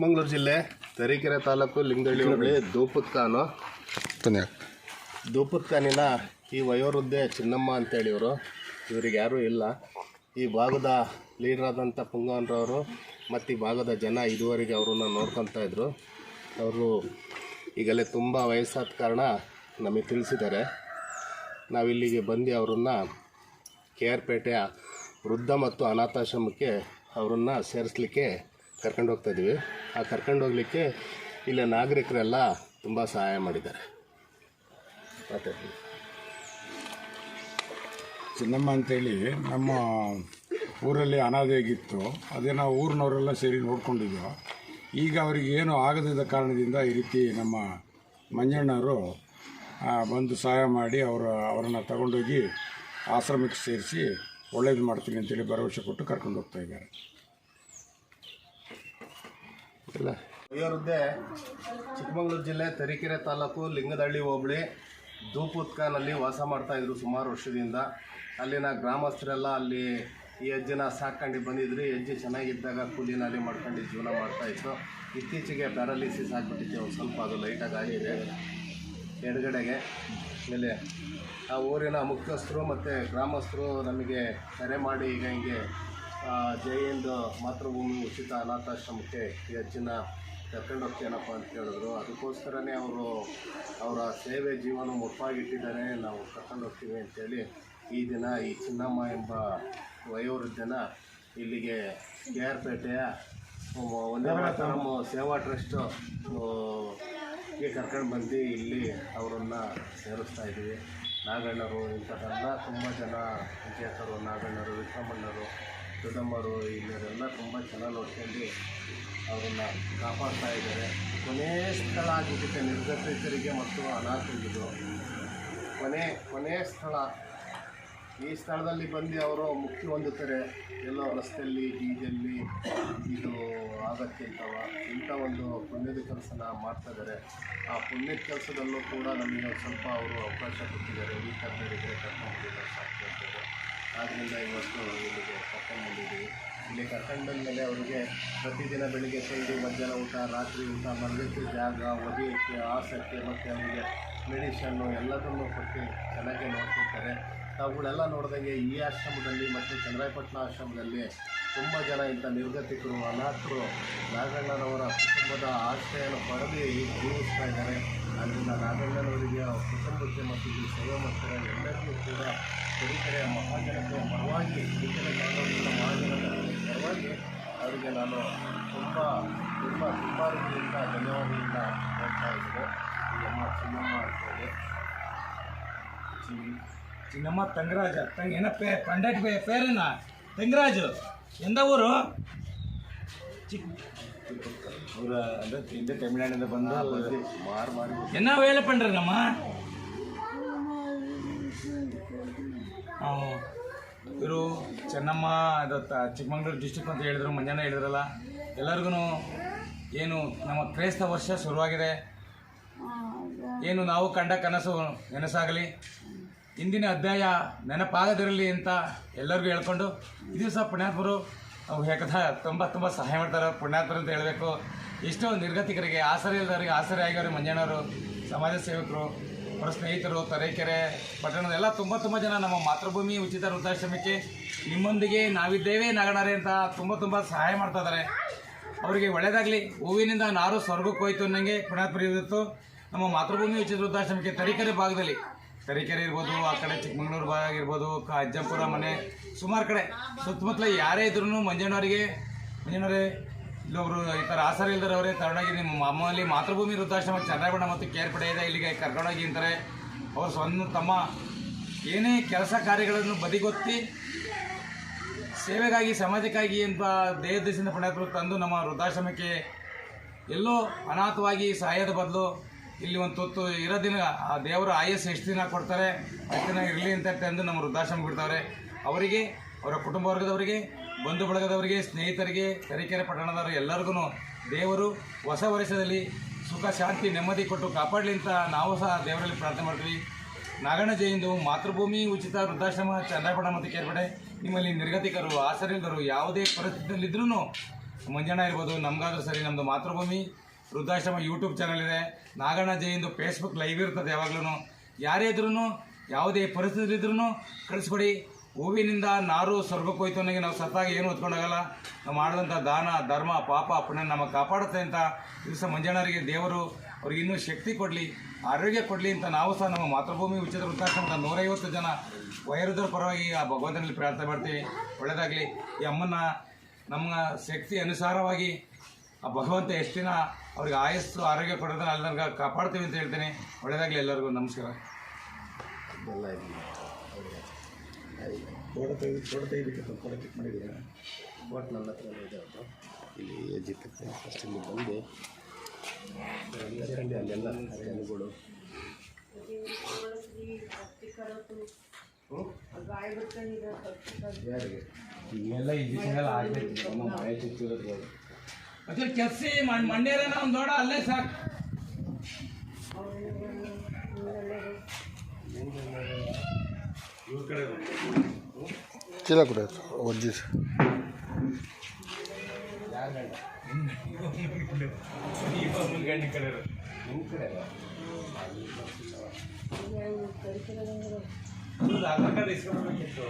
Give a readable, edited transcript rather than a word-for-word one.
ಚಿಕ್ಕಮಗಳೂರು ಜಿಲ್ಲೆ ತರೀಕೆರೆ ತಾಲೂಕು ಲಿಂಗದಳ್ಳಿ ಹೋಬಳಿ ದೂಪತ್ ಖಾನಿನ ಈ ವಯೋವೃದ್ಧೆ ಚಿನ್ನಮ್ಮ ಅಂತೇಳಿ ಇವ್ರಿಗೆ ಯಾರೂ ಇಲ್ಲ. ಈ ಭಾಗದ ಲೀಡರ್ ಆದಂಥ ಪುಂಗವನ್ರವರು ಮತ್ತು ಈ ಭಾಗದ ಜನ ಇದುವರೆಗೆ ಅವ್ರನ್ನ ನೋಡ್ಕೊತಾ ಇದ್ರು. ಅವರು ಈಗಲೇ ತುಂಬ ವಯಸ್ಸಾದ ಕಾರಣ ನಮಗೆ ತಿಳಿಸಿದ್ದಾರೆ. ನಾವಿಲ್ಲಿಗೆ ಬಂದು ಅವರನ್ನು KR ಪೇಟೆಯ ವೃದ್ಧ ಮತ್ತು ಅನಾಥಾಶ್ರಮಕ್ಕೆ ಅವರನ್ನು ಸೇರಿಸಲಿಕ್ಕೆ ಕರ್ಕೊಂಡು ಹೋಗ್ತಾಯಿದ್ವಿ. ಆ ಕರ್ಕೊಂಡು ಹೋಗಲಿಕ್ಕೆ ಇಲ್ಲೇ ನಾಗರಿಕರೆಲ್ಲ ತುಂಬ ಸಹಾಯ ಮಾಡಿದ್ದಾರೆ. ಮತ್ತು ಚಿನ್ನಮ್ಮ ಅಂತೇಳಿ ನಮ್ಮ ಊರಲ್ಲಿ ಅನಾಥೆಯಾಗಿತ್ತು. ಅದೇ ನಾವು ಊರಿನವರೆಲ್ಲ ಸೇರಿ ನೋಡ್ಕೊಂಡಿದ್ದೆವು. ಈಗ ಅವರಿಗೆ ಏನು ಆಗದಿದ್ದ ಕಾರಣದಿಂದ ಈ ರೀತಿ ನಮ್ಮ ಮಂಜಣ್ಣವರು ಬಂದು ಸಹಾಯ ಮಾಡಿ ಅವರನ್ನು ತಗೊಂಡೋಗಿ ಆಶ್ರಮಕ್ಕೆ ಸೇರಿಸಿ ಒಳ್ಳೇದು ಮಾಡ್ತೀನಿ ಅಂತೇಳಿ ಭರವಸೆ ಕೊಟ್ಟು ಕರ್ಕೊಂಡು ಹೋಗ್ತಾ ಇದ್ದಾರೆ. ಇಲ್ಲ, ವಯೋವೃದ್ಧೆ ಚಿಕ್ಕಮಗಳೂರು ಜಿಲ್ಲೆ ತರೀಕೆರೆ ತಾಲೂಕು ಲಿಂಗದಳ್ಳಿ ಹೋಬಳಿ ದೂಪತ್ ಖಾನಲ್ಲಿ ವಾಸ ಮಾಡ್ತಾಯಿದ್ರು ಸುಮಾರು ವರ್ಷದಿಂದ. ಅಲ್ಲಿನ ಗ್ರಾಮಸ್ಥರೆಲ್ಲ ಅಲ್ಲಿ ಈ ಅಜ್ಜಿನ ಸಾಕೊಂಡು ಬಂದಿದ್ರು. ಈ ಅಜ್ಜಿ ಚೆನ್ನಾಗಿದ್ದಾಗ ಕೂಲಿ ನಾಲಿ ಮಾಡ್ಕೊಂಡು ಜೀವನ ಮಾಡ್ತಾಯಿತ್ತು. ಇತ್ತೀಚೆಗೆ ಪ್ಯಾರಾಲಿಸಿಸ್ ಆಗಿಬಿಟ್ಟಿತ್ತು. ಒಂದು ಸ್ವಲ್ಪ ಅದು ಲೈಟಾಗಿ ಆಗಿದೆ ಎಡಗಡೆಗೆ. ಆಮೇಲೆ ಆ ಊರಿನ ಮುಖ್ಯಸ್ಥರು ಮತ್ತು ಗ್ರಾಮಸ್ಥರು ನಮಗೆ ಕರೆ ಮಾಡಿ ಈಗ ಹಿಂಗೆ ಜೈ ಹಿಂದ್ ಮಾತೃಭೂಮಿ ಉಚಿತ ಅನಾಥಾಶ್ರಮಕ್ಕೆ ಈ ಅಜ್ಜಿನ ಕರ್ಕೊಂಡು ಹೋಗ್ತೇನಪ್ಪ ಅಂತ ಹೇಳಿದ್ರು. ಅದಕ್ಕೋಸ್ಕರನೇ ಅವರ ಸೇವೆ ಜೀವನ ಮುಪ್ಪಾಗಿಟ್ಟಿದ್ದಾರೆ. ನಾವು ಕರ್ಕೊಂಡು ಹೋಗ್ತೀವಿ ಅಂತೇಳಿ ಈ ದಿನ ಈ ಚಿನ್ನಮ್ಮ ಎಂಬ ವಯೋವೃದ್ಧನ ಇಲ್ಲಿಗೆ KR ಪೇಟೆಯ ಒಂದೇ ಮಾತರಂ ಸೇವಾ ಟ್ರಸ್ಟ್ ಗೆ ಕರ್ಕೊಂಡು ಬಂದು ಇಲ್ಲಿ ಅವರನ್ನು ಸೇರಿಸ್ತಾ ಇದ್ದೀವಿ. ನಾಗಣ್ಣರು ಇಂಥದ್ದೆಲ್ಲ ತುಂಬ ಜನ ವಿಜೇತರು, ನಾಗಣ್ಣರು, ವಿಕ್ರಮಣ್ಣರು, ದೊಡ್ಡಮ್ಮರು ಇಲ್ಲರೆಲ್ಲ ತುಂಬ ಚೆನ್ನಾಗಿ ನೋಡ್ಕೊಂಡು ಅವರನ್ನು ಕಾಪಾಡ್ತಾ ಇದ್ದಾರೆ. ಕೊನೆಯ ಸ್ಥಳ ಆಗಿಬಿಟ್ಟಿದೆ ನಿರ್ಗತಿಕರಿಗೆ ಮತ್ತು ಅನಾಥರಿಗಿದು ಕೊನೆಯ ಸ್ಥಳ. ಈ ಸ್ಥಳದಲ್ಲಿ ಬಂದು ಅವರು ಮುಕ್ತಿ ಹೊಂದುತ್ತಾರೆ. ಎಲ್ಲೋ ರಸ್ತೆಯಲ್ಲಿ ಬೀದಿಯಲ್ಲಿ ಇದು ಆಗಕ್ಕಿಂತವ ಇಂಥ ಒಂದು ಪುಣ್ಯದ ಕೆಲಸನ ಮಾಡ್ತಾಯಿದ್ದಾರೆ. ಆ ಪುಣ್ಯದ ಕೆಲಸದಲ್ಲೂ ಕೂಡ ನಮಗೆ ಸ್ವಲ್ಪ ಅವರು ಅವಕಾಶ ಕೊಟ್ಟಿದ್ದಾರೆ. ಈ ಕರ್ನಾಟಕಕ್ಕೆ ಕರ್ಕೊಂಡ್ಬಂದಿದ್ದಾರೆ ಸಾಕು. ಆದ್ದರಿಂದ ಇವತ್ತು ಇಲ್ಲಿಗೆ ಕರ್ಕೊಂಡ್ಬಂದಿದ್ದೀವಿ. ಇಲ್ಲಿ ಕರ್ಕೊಂಡ್ಬಂದಮೇಲೆ ಅವರಿಗೆ ಪ್ರತಿದಿನ ಬೆಳಿಗ್ಗೆ ತಿಂಡಿ, ಮಧ್ಯಾಹ್ನ ಊಟ, ರಾತ್ರಿ ಊಟ, ಮಲಗಕ್ಕೆ ಜಾಗ, ಒಗೆಯೋಕ್ಕೆ, ಆಸಕ್ಕೆ ಮತ್ತು ಅವರಿಗೆ ಮೆಡಿಷನ್ನು ಎಲ್ಲದನ್ನು ಕೊಟ್ಟು ಚೆನ್ನಾಗಿ ನೋಡ್ಕೊಳ್ತಾರೆ. ಅವುಗಳೆಲ್ಲ ನೋಡಿದಂಗೆ ಈ ಆಶ್ರಮದಲ್ಲಿ ಮತ್ತು ಚನ್ನರಾಯಪಟ್ಟಣ ಆಶ್ರಮದಲ್ಲಿ ತುಂಬ ಜನ ಇಂಥ ನಿರ್ಗತಿಕರು, ಅನಾಥರು ನಾಗಣ್ಣನವರ ಕುಟುಂಬದ ಆಶ್ರಯನ ಪಡೆದು ಜೀವಿಸ್ತಾ ಇದ್ದಾರೆ. ಆದ್ದರಿಂದ ನಾಗಣ್ಣನವರಿಗೆ ಅವ್ರ ಕುಟುಂಬಕ್ಕೆ ಮತ್ತು ಇಲ್ಲಿ ಸೇವೆ ಮಾಡ್ತಾರೆ ಎಲ್ಲರಿಗೂ ಕೂಡ ತರೀಕೆರೆಯ ಮಹಾಜನತೆಯ ಪರವಾಗಿ, ತರೀಕೆರೆ ತಾಲೂಕಿನ ಮಹಾಜನತೆಯ ಪರವಾಗಿ ಅವರಿಗೆ ನಾನು ತುಂಬ ರೀತಿಯಿಂದ ಧನ್ಯವಾದದಿಂದ ಹೇಳ್ತಾ ಇದ್ದೆ. ಈ ಚಿನ್ನಮ್ಮ ಅಂತೇಳಿ చిన్నమ్మ తంగరాజు என்ன பண்டாட்டி பேர் என்ன? தெங்கராஜு. எந்த ஊரு? ಅವರು ಅಂದರೆ ಹಿಂದೆ ತಮಿಳ್ನಾಡಿಂದ ಬಂದು என்ன வேலை பண்ணுறங்கம்மா? ಇವರು ಚೆನ್ನಮ್ಮ ಅದು ಚಿಕ್ಕಮಗಳೂರು ಡಿಸ್ಟಿಕ್ ಅಂತ ಹೇಳಿದ್ರು, ಮಂಜಣ್ಣ ಹೇಳಿದ್ರಲ್ಲ. ಎಲ್ಲರಿಗೂ ಏನು ನಮ್ಮ ಕ್ರೈಸ್ತ ವರ್ಷ ಶುರುವಾಗಿದೆ. ಏನು ನಾವು ಕಂಡ ಕನಸು ನೆನಸಾಗಲಿ, ಇಂದಿನ ಅಧ್ಯಾಯ ನೆನಪಾಗದಿರಲಿ ಅಂತ ಎಲ್ಲರಿಗೂ ಹೇಳ್ಕೊಂಡು ಈ ದಿವಸ ಪುಣ್ಯಾತ್ಮರು ಯಾಕಂದ್ರೆ ತುಂಬ ಸಹಾಯ ಮಾಡ್ತಾರೆ. ಪುಣ್ಯಾತ್ಮರು ಅಂತ ಹೇಳಬೇಕು. ಎಷ್ಟೋ ನಿರ್ಗತಿಕರಿಗೆ, ಆಸರೆ ಇಲ್ಲದವರಿಗೆ ಆಸರೆ ಆಗಿರೋ ಮಂಜಣ್ಣವರು, ಸಮಾಜ ಸೇವಕರು, ಅವರ ಸ್ನೇಹಿತರು, ತರೀಕೆರೆ ಪಟ್ಟಣದೆಲ್ಲ ತುಂಬ ಜನ ನಮ್ಮ ಮಾತೃಭೂಮಿ ಉಚಿತ ವೃದ್ಧಾಶ್ರಮಕ್ಕೆ ನಿಮ್ಮೊಂದಿಗೆ ನಾವಿದ್ದೇವೆ ನಾಗಣ್ಣರೇ ಅಂತ ತುಂಬ ಸಹಾಯ ಮಾಡ್ತಾ ಇದ್ದಾರೆ. ಅವರಿಗೆ ಒಳ್ಳೆಯದಾಗಲಿ. ಹೂವಿನಿಂದ ನಾರು ಸ್ವರ್ಗಕ್ಕೆ ಹೋಯ್ತು ಅನ್ನಂಗೆ ಪುಣ್ಯಾತ್ಮರು ಇವತ್ತು ನಮ್ಮ ಮಾತೃಭೂಮಿ ಉಚಿತ ವೃದ್ಧಾಶ್ರಮಕ್ಕೆ ತರೀಕೆರೆ ಭಾಗದಲ್ಲಿ, ತರೀಕೆರೆ ಇರ್ಬೋದು, ಆ ಕಡೆ ಚಿಕ್ಕಮಗಳೂರು ಭಾಗ ಇರ್ಬೋದು, ಅಜ್ಜಂಪುರ ಮನೆ, ಸುಮಾರು ಕಡೆ ಸುತ್ತಮುತ್ತಲ ಯಾರೇ ಇದ್ರೂ ಮಂಜಣ್ಣವರೇ ಇಲ್ಲೊಬ್ರು ಈ ಥರ ಆಸರೆ ಇಲ್ದರವರೇ ತಗೊಂಡೋಗಿ ನಿಮ್ಮ ಮಾಮೂಲಿ ಮಾತೃಭೂಮಿ ವೃದ್ಧಾಶ್ರಮ ಚನ್ನರಾಯಪಟ್ಟಣ ಮತ್ತು KR ಪೇಟೆಯಿಂದ ಇಲ್ಲಿಗೆ ಕರ್ಕೊಂಡೋಗಿ ಅಂತಾರೆ. ಅವರು ಸ್ವಂತ ತಮ್ಮ ಏನೇ ಕೆಲಸ ಕಾರ್ಯಗಳನ್ನು ಬದಿಗೊತ್ತಿ ಸೇವೆಗಾಗಿ, ಸಮಾಜಕ್ಕಾಗಿ ಅಂತ ದೇಶದಿಂದ ಪುಣ್ಯಾತ್ಮರು ತಂದು ನಮ್ಮ ವೃದ್ಧಾಶ್ರಮಕ್ಕೆ ಎಲ್ಲೋ ಅನಾಥವಾಗಿ ಸಹಾಯದ ಬದಲು ಇಲ್ಲಿ ಒಂದು ತುತ್ತು ಇರೋ ದಿನ ಆ ದೇವರ ಆಯಸ್ಸು ಎಷ್ಟು ದಿನ ಕೊಡ್ತಾರೆ ಅಷ್ಟು ದಿನ ಇರಲಿ ಅಂತ ತಂದು ನಮ್ಮ ವೃದ್ಧಾಶ್ರಮ ಬಿಡ್ತಾವ್ರೆ. ಅವರಿಗೆ, ಅವರ ಕುಟುಂಬ ವರ್ಗದವರಿಗೆ, ಬಂಧು ಬಳಗದವರಿಗೆ, ಸ್ನೇಹಿತರಿಗೆ, ತರೀಕೆರೆ ಪಟ್ಟಣದವರು ಎಲ್ಲರಿಗೂ ದೇವರು ಹೊಸ ವರ್ಷದಲ್ಲಿ ಸುಖ, ಶಾಂತಿ, ನೆಮ್ಮದಿ ಕೊಟ್ಟು ಕಾಪಾಡಲಿ ಅಂತ ನಾವು ಸಹ ದೇವರಲ್ಲಿ ಪ್ರಾರ್ಥನೆ ಮಾಡ್ತೀವಿ. ನಾಗಣ್ಣ ಜಯಂದು ಮಾತೃಭೂಮಿ ಉಚಿತ ವೃದ್ಧಾಶ್ರಮ ಚನ್ನರಾಯಪಟ್ಟಣ ಮತ್ತು KR ಪೇಟೆ ನಿಮ್ಮಲ್ಲಿ ನಿರ್ಗತಿಕರು, ಆಸರಿಲ್ಲರು ಯಾವುದೇ ಪರಿಸ್ಥಿತಿಯಲ್ಲಿದ್ದರೂ ಮಂಜಣ್ಣ ಇರ್ಬೋದು, ನಮಗಾದ್ರೂ ಸರಿ, ನಮ್ಮದು ಮಾತೃಭೂಮಿ ವೃದ್ಧಾಶ್ರಮ ಯೂಟ್ಯೂಬ್ ಚಾನಲ್ ಇದೆ, ನಾಗಣ್ಣ ಜೈಂದು ಫೇಸ್ಬುಕ್ ಲೈವ್ ಇರ್ತದೆ ಯಾವಾಗ್ಲೂ. ಯಾರೇ ಇದ್ರೂ ಯಾವುದೇ ಪರಿಸ್ಥಿತಿ ಇದ್ರೂ ಕಳಿಸ್ಕೊಡಿ. ಹೂವಿನಿಂದ ನಾರು ಸ್ವರ್ಗಕ್ಕೆ ಹೋಯ್ತು ಅನ್ನೋಗೆ ನಾವು ಸತ್ತಾಗ ಏನು ಹೊತ್ಕೊಂಡಾಗಲ್ಲ. ನಾವು ಮಾಡಿದಂಥ ದಾನ ಧರ್ಮ ಪಾಪ ಪುಣ್ಯ ನಮಗೆ ಕಾಪಾಡುತ್ತೆ ಅಂತ ದಿವಸ ಮಂಜಣ್ಣವರಿಗೆ ದೇವರು ಅವ್ರಿಗೆ ಇನ್ನೂ ಶಕ್ತಿ ಕೊಡಲಿ, ಆರೋಗ್ಯ ಕೊಡಲಿ ಅಂತ ನಾವು ಸಹ ನಮ್ಮ ಮಾತೃಭೂಮಿ ಉಚಿತ ವೃದ್ಧಾಶ್ರಮದ 150 ಜನ ವಯೋವೃದ್ಧರ ಪರವಾಗಿ ಆ ಭಗವಂತನಲ್ಲಿ ಪ್ರಾರ್ಥನೆ ಮಾಡ್ತೀವಿ. ಒಳ್ಳೆಯದಾಗಲಿ. ಈ ಅಮ್ಮನ ನಮ್ಮ ಶಕ್ತಿ ಅನುಸಾರವಾಗಿ ಆ ಭಗವಂತ ಎಷ್ಟು ದಿನ ಅವ್ರಿಗೆ ಆಯಸ್ಸು ಆರೋಗ್ಯ ಕೊಡೋದನ್ನ ಅಲ್ಲಿ ನನಗೆ ಕಾಪಾಡ್ತೀವಿ ಅಂತ ಹೇಳ್ತೀನಿ. ಒಳ್ಳೆಯದಾಗಲಿ. ಎಲ್ಲರಿಗೂ ನಮಸ್ಕಾರ. ಎಲ್ಲ ಇದೆ ಬಟ್ ನನ್ನ ಹತ್ರ ಇದೆ ಅದು. ಇಲ್ಲಿ ಎಜ್ಜಿಕತ್ತೆ ಫಸ್ಟ್ ಇಲ್ಲಿ ಬಂದು ಅಲ್ಲೆಲ್ಲ ಜನಗಳು ಯಾರಿಗೆ ಇಲ್ಲೆಲ್ಲ ಇಂಜೆಕ್ಷನ್ ಆಗಬೇಕು. ನಮ್ಮ ಭಯ ಚುಚ್ಚಿರೋದು ಮತ್ತೆ ಕೆಸಿ ಮಂಡ್ಯನ ಒಂದು ನೋಡ ಅಲ್ಲೇ ಸಾಕು. ಇವ್ರ ಕಡೆ ಚೀಲ ಕೊಡ ಒಜ್ಜಿ ಗಂಡಿ ಕಡೆ ನಿಮ್ಮ ಕಡೆ ಆಧಾರ್ ಕಾರ್ಡ್ ಇಸ್ಕೊಳ್ಬೇಕಿತ್ತು.